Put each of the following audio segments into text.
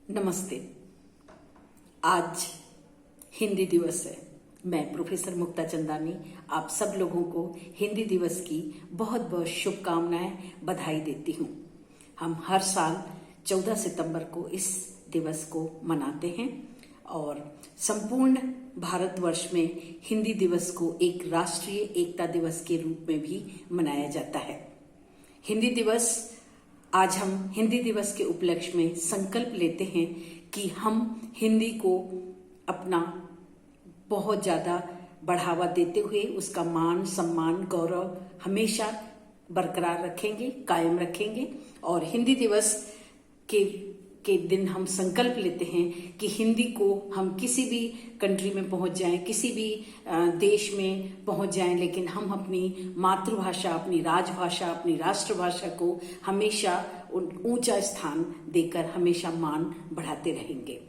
नमस्ते। आज हिंदी दिवस है। मैं प्रोफेसर मुक्ता चंदानी आप सब लोगों को हिंदी दिवस की बहुत बहुत शुभकामनाएं, बधाई देती हूँ। हम हर साल 14 सितंबर को इस दिवस को मनाते हैं और संपूर्ण भारतवर्ष में हिंदी दिवस को एक राष्ट्रीय एकता दिवस के रूप में भी मनाया जाता है। हिंदी दिवस आज हम हिंदी दिवस के उपलक्ष्य में संकल्प लेते हैं कि हम हिंदी को अपना बहुत ज़्यादा बढ़ावा देते हुए उसका मान सम्मान गौरव हमेशा बरकरार रखेंगे, कायम रखेंगे। और हिंदी दिवस के दिन हम संकल्प लेते हैं कि हिंदी को हम किसी भी कंट्री में पहुंच जाएं, किसी भी देश में पहुंच जाएं, लेकिन हम अपनी मातृभाषा, अपनी राजभाषा, अपनी राष्ट्रभाषा को हमेशा ऊंचा स्थान देकर हमेशा मान बढ़ाते रहेंगे।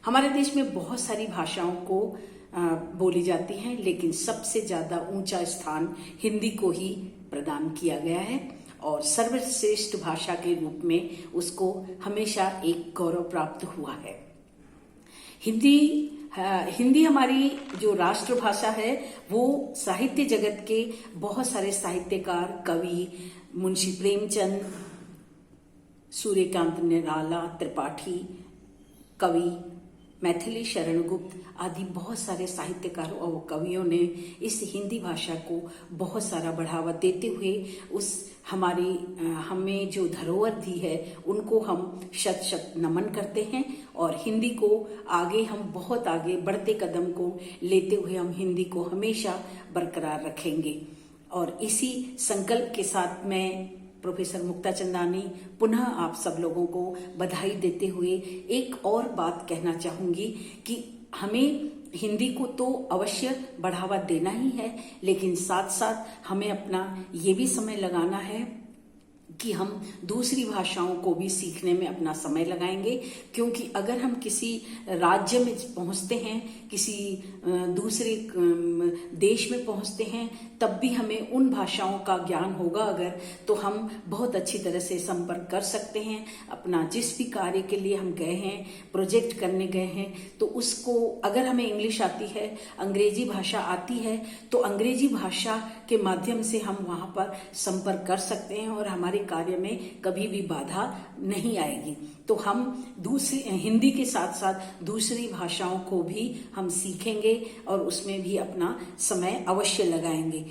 हमारे देश में बहुत सारी भाषाओं को बोली जाती हैं, लेकिन सबसे ज्यादा ऊंचा स्थान हिंदी को ही प्रदान किया गया है और सर्वश्रेष्ठ भाषा के रूप में उसको हमेशा एक गौरव प्राप्त हुआ है। हिंदी हमारी जो राष्ट्रभाषा है वो साहित्य जगत के बहुत सारे साहित्यकार, कवि, मुंशी प्रेमचंद, सूर्यकांत निराला, त्रिपाठी, कवि मैथिली शरण गुप्त आदि बहुत सारे साहित्यकारों और कवियों ने इस हिंदी भाषा को बहुत सारा बढ़ावा देते हुए उस हमें जो धरोहर दी है उनको हम शत शत नमन करते हैं और हिंदी को आगे हम बहुत आगे बढ़ते कदम को लेते हुए हम हिंदी को हमेशा बरकरार रखेंगे। और इसी संकल्प के साथ मैं प्रोफेसर मुक्ता चंदानी पुनः आप सब लोगों को बधाई देते हुए एक और बात कहना चाहूंगी कि हमें हिंदी को तो अवश्य बढ़ावा देना ही है, लेकिन साथ साथ हमें अपना ये भी समय लगाना है कि हम दूसरी भाषाओं को भी सीखने में अपना समय लगाएंगे। क्योंकि अगर हम किसी राज्य में पहुंचते हैं, किसी दूसरे देश में पहुंचते हैं, तब भी हमें उन भाषाओं का ज्ञान होगा अगर, तो हम बहुत अच्छी तरह से संपर्क कर सकते हैं। अपना जिस भी कार्य के लिए हम गए हैं, प्रोजेक्ट करने गए हैं, तो उसको अगर हमें इंग्लिश आती है, अंग्रेजी भाषा आती है, तो अंग्रेजी भाषा के माध्यम से हम वहां पर संपर्क कर सकते हैं और हमारे कार्य में कभी भी बाधा नहीं आएगी। तो हम हिंदी के साथ साथ दूसरी भाषाओं को भी हम सीखेंगे और उसमें भी अपना समय अवश्य लगाएंगे।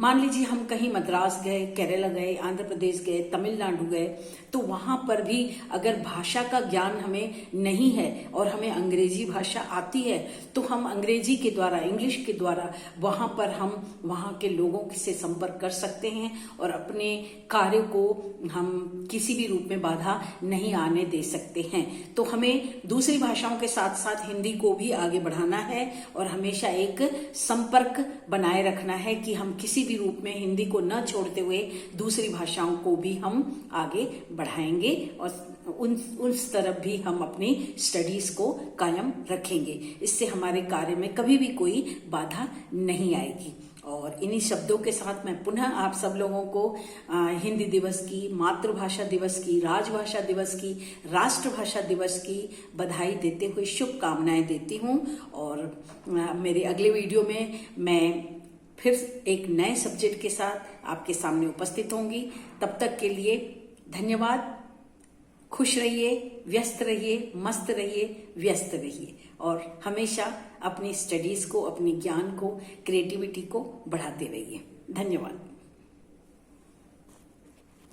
मान लीजिए हम कहीं मद्रास गए, केरला गए, आंध्र प्रदेश गए, तमिलनाडु गए, तो वहां पर भी अगर भाषा का ज्ञान हमें नहीं है और हमें अंग्रेजी भाषा आती है, तो हम अंग्रेजी के द्वारा, इंग्लिश के द्वारा वहां पर हम वहां के लोगों से संपर्क कर सकते हैं और अपने कार्य को हम किसी भी रूप में बाधा नहीं आने दे सकते हैं। तो हमें दूसरी भाषाओं के साथ साथ हिंदी को भी आगे बढ़ाना है और हमेशा एक संपर्क बनाए रखना है कि हम किसी भी रूप में हिंदी को न छोड़ते हुए दूसरी भाषाओं को भी हम आगे बढ़ाएंगे और उस तरफ भी हम अपनी स्टडीज को कायम रखेंगे। इससे हमारे कार्य में कभी भी कोई बाधा नहीं आएगी। और इन्हीं शब्दों के साथ मैं पुनः आप सब लोगों को हिंदी दिवस की, मातृभाषा दिवस की, राजभाषा दिवस की, राष्ट्रभाषा दिवस की बधाई देते हुए शुभकामनाएं देती हूँ। और मेरे अगले वीडियो में मैं फिर एक नए सब्जेक्ट के साथ आपके सामने उपस्थित होंगी। तब तक के लिए धन्यवाद। खुश रहिए, व्यस्त रहिए, मस्त रहिए, व्यस्त रहिए और हमेशा अपनी स्टडीज को, अपनी ज्ञान को, क्रिएटिविटी को बढ़ाते रहिए। धन्यवाद।